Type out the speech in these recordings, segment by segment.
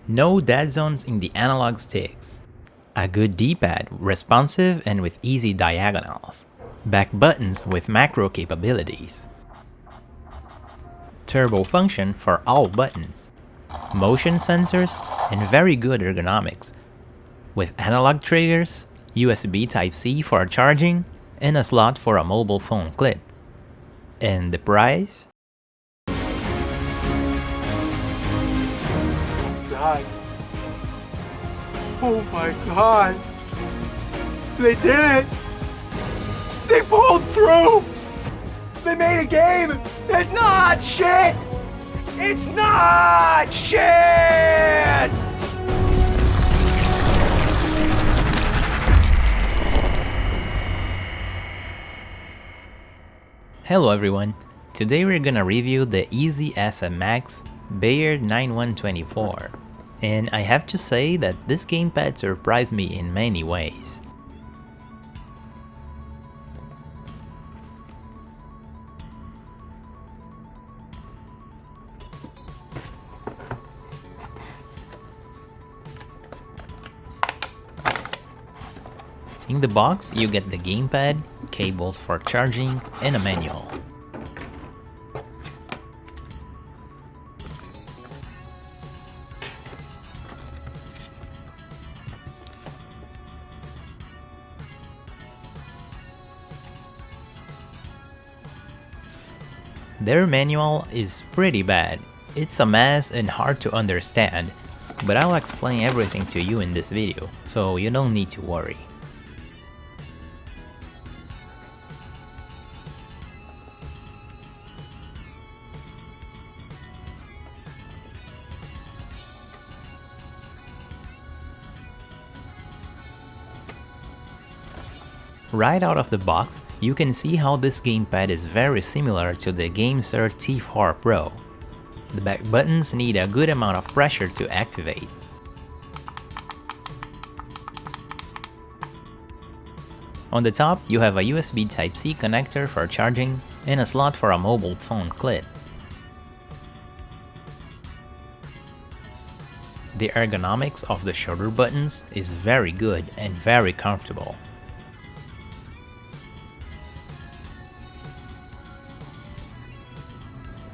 No dead zones in the analog sticks. A good D-pad, responsive and with easy diagonals. Back buttons with macro capabilities. Turbo function for all buttons. Motion sensors and very good ergonomics. With analog triggers, USB Type-C for charging, and a slot for a mobile phone clip. And the price? God. Oh my God. They did it. They pulled through. They made a game. It's not shit. It's not shit. Hello everyone, today we're gonna review the Easy SMX Bayard 9124, and I have to say that this gamepad surprised me in many ways. In the box, you get the gamepad, cables for charging, and a manual. Their manual is pretty bad. It's a mess and hard to understand, but I'll explain everything to you in this video, so you don't need to worry. Right out of the box, you can see how this gamepad is very similar to the GameSir T4 Pro. The back buttons need a good amount of pressure to activate. On the top, you have a USB Type-C connector for charging and a slot for a mobile phone clip. The ergonomics of the shoulder buttons is very good and very comfortable.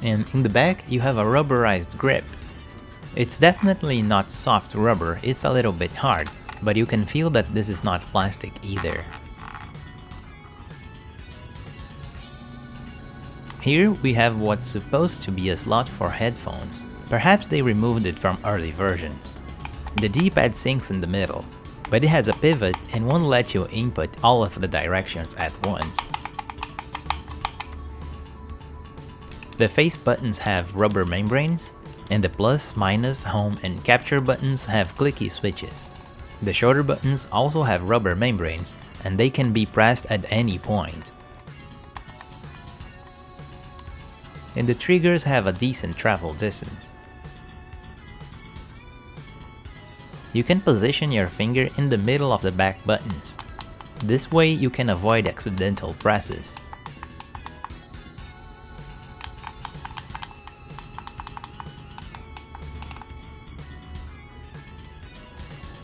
And in the back, you have a rubberized grip. It's definitely not soft rubber, it's a little bit hard, but you can feel that this is not plastic either. Here we have what's supposed to be a slot for headphones. Perhaps they removed it from early versions. The D-pad sinks in the middle, but it has a pivot and won't let you input all of the directions at once. The face buttons have rubber membranes, and the plus, minus, home, and capture buttons have clicky switches. The shoulder buttons also have rubber membranes, and they can be pressed at any point. And the triggers have a decent travel distance. You can position your finger in the middle of the back buttons. This way you can avoid accidental presses.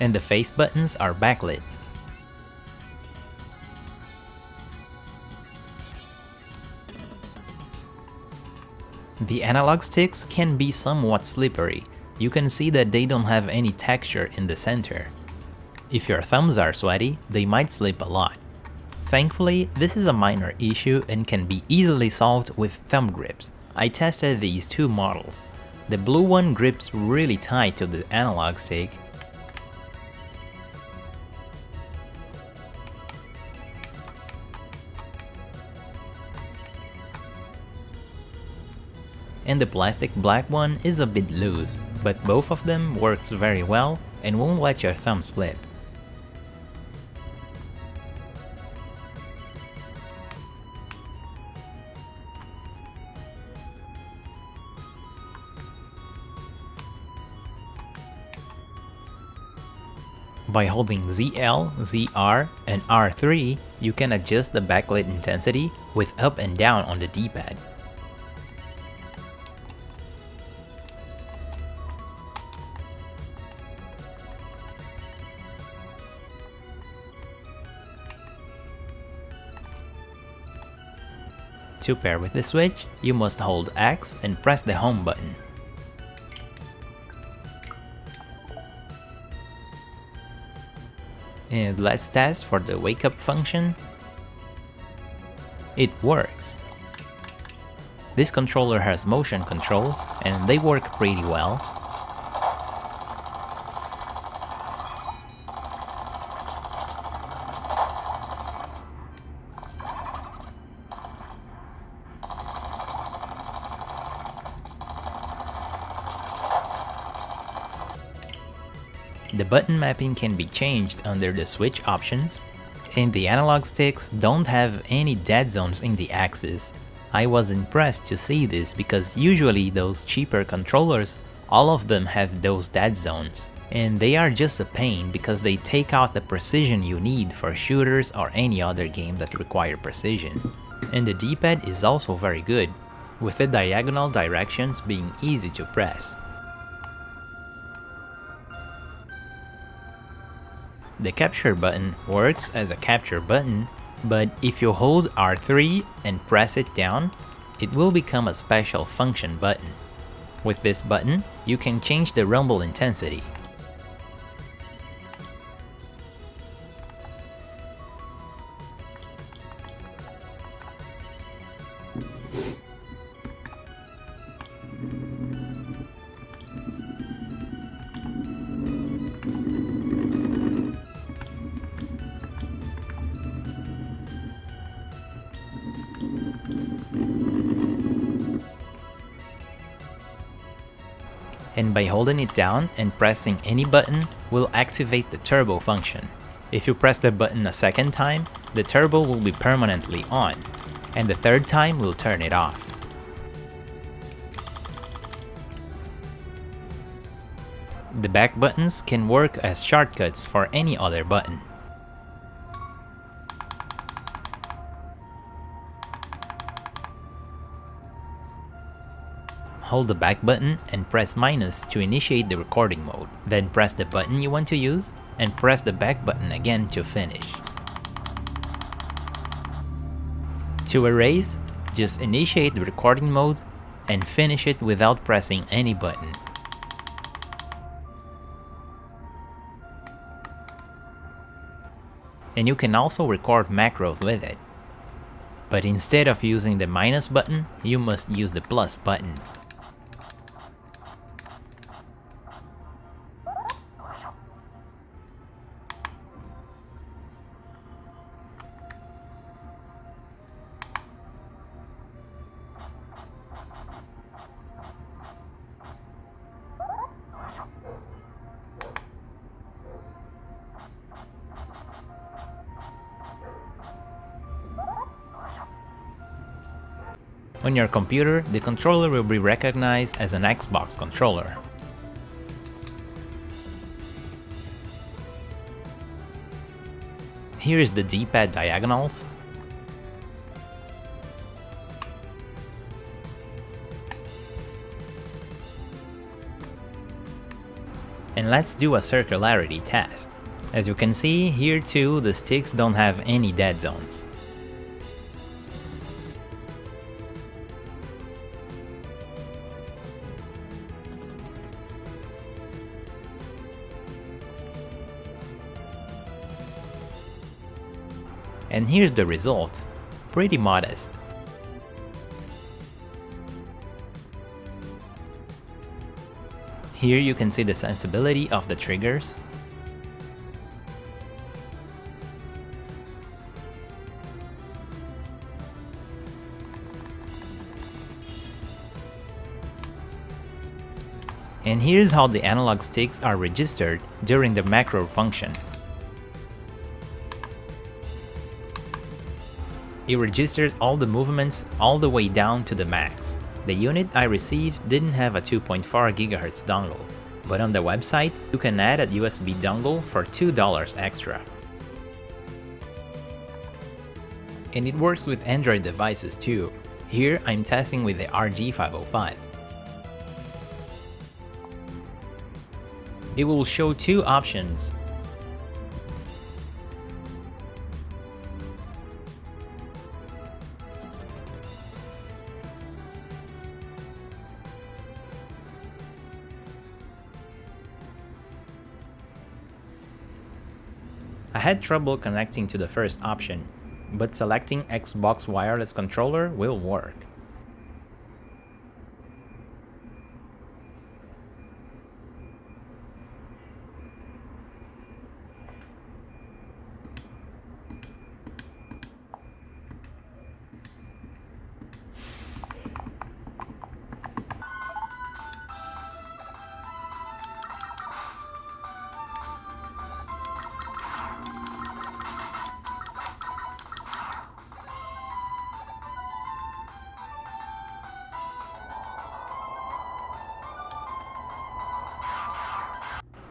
And the face buttons are backlit. The analog sticks can be somewhat slippery. You can see that they don't have any texture in the center. If your thumbs are sweaty, they might slip a lot. Thankfully, this is a minor issue and can be easily solved with thumb grips. I tested these two models. The blue one grips really tight to the analog stick, and the plastic black one is a bit loose, but both of them works very well and won't let your thumb slip. By holding ZL, ZR, and R3, you can adjust the backlit intensity with up and down on the D-pad. To pair with the switch, you must hold X and press the home button. And let's test for the Wakeup function. It works. This controller has motion controls, and they work pretty well. The button mapping can be changed under the switch options, and the analog sticks don't have any dead zones in the axis. I was impressed to see this because usually those cheaper controllers, all of them have those dead zones, and they are just a pain because they take out the precision you need for shooters or any other game that require precision. And the D-pad is also very good, with the diagonal directions being easy to press. The capture button works as a capture button, but if you hold R3 and press it down, it will become a special function button. With this button, you can change the rumble intensity. And by holding it down and pressing any button will activate the turbo function. If you press the button a second time, the turbo will be permanently on, and the third time will turn it off. The back buttons can work as shortcuts for any other button. Hold the back button and press minus to initiate the recording mode. Then press the button you want to use and press the back button again to finish. To erase, just initiate the recording mode and finish it without pressing any button. And you can also record macros with it. But instead of using the minus button, you must use the plus button. On your computer, the controller will be recognized as an Xbox controller. Here is the D-pad diagonals. And let's do a circularity test. As you can see, here too the sticks don't have any dead zones. And here's the result, pretty modest. Here you can see the sensibility of the triggers. And here's how the analog sticks are registered during the macro function. It registered all the movements all the way down to the max. The unit I received didn't have a 2.4 GHz dongle, but on the website you can add a USB dongle for $2 extra. And it works with Android devices too. Here I'm testing with the RG505. It will show two options. I had trouble connecting to the first option, but selecting Xbox wireless controller will work.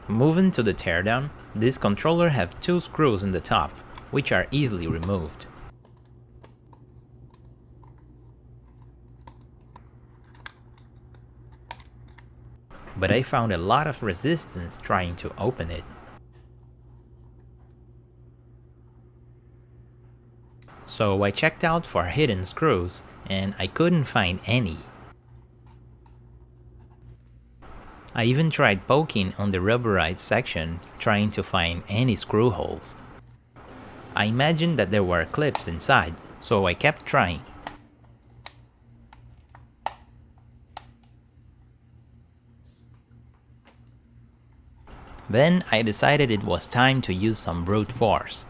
Moving to the teardown, this controller have two screws in the top, which are easily removed. But I found a lot of resistance trying to open it. So I checked out for hidden screws, and I couldn't find any. I even tried poking on the rubberized section, trying to find any screw holes. I imagined that there were clips inside, so I kept trying. Then I decided it was time to use some brute force.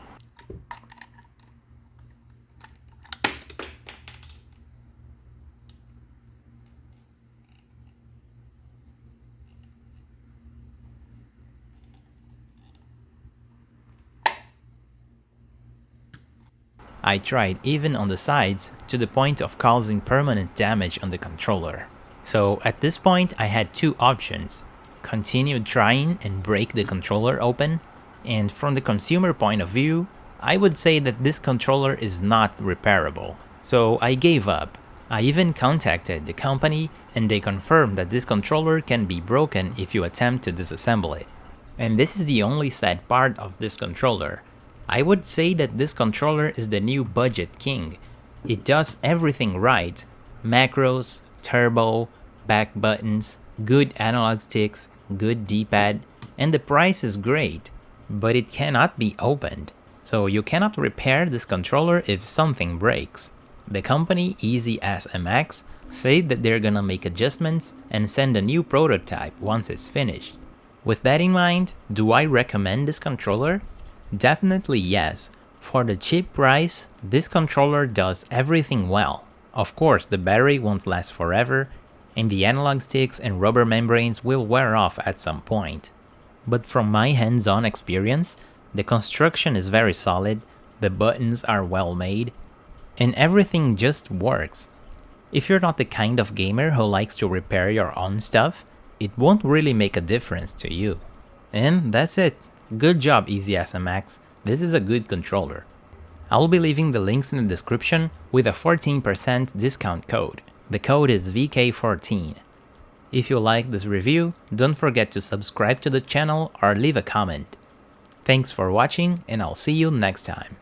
I tried even on the sides, to the point of causing permanent damage on the controller. So at this point I had two options: continue trying and break the controller open, and from the consumer point of view, I would say that this controller is not repairable. So I gave up. I even contacted the company and they confirmed that this controller can be broken if you attempt to disassemble it. And this is the only sad part of this controller. I would say that this controller is the new budget king. It does everything right: macros, turbo, back buttons, good analog sticks, good D-pad, and the price is great. But it cannot be opened, so you cannot repair this controller if something breaks. The company SMX said that they're gonna make adjustments and send a new prototype once it's finished. With that in mind, do I recommend this controller? Definitely yes. For the cheap price, this controller does everything well. Of course, the battery won't last forever, and the analog sticks and rubber membranes will wear off at some point. But from my hands-on experience, the construction is very solid, the buttons are well made, and everything just works. If you're not the kind of gamer who likes to repair your own stuff, it won't really make a difference to you. And that's it. Good job, SMX. This is a good controller. I'll be leaving the links in the description with a 14% discount code. The code is VK14. If you like this review, don't forget to subscribe to the channel or leave a comment. Thanks for watching, and I'll see you next time.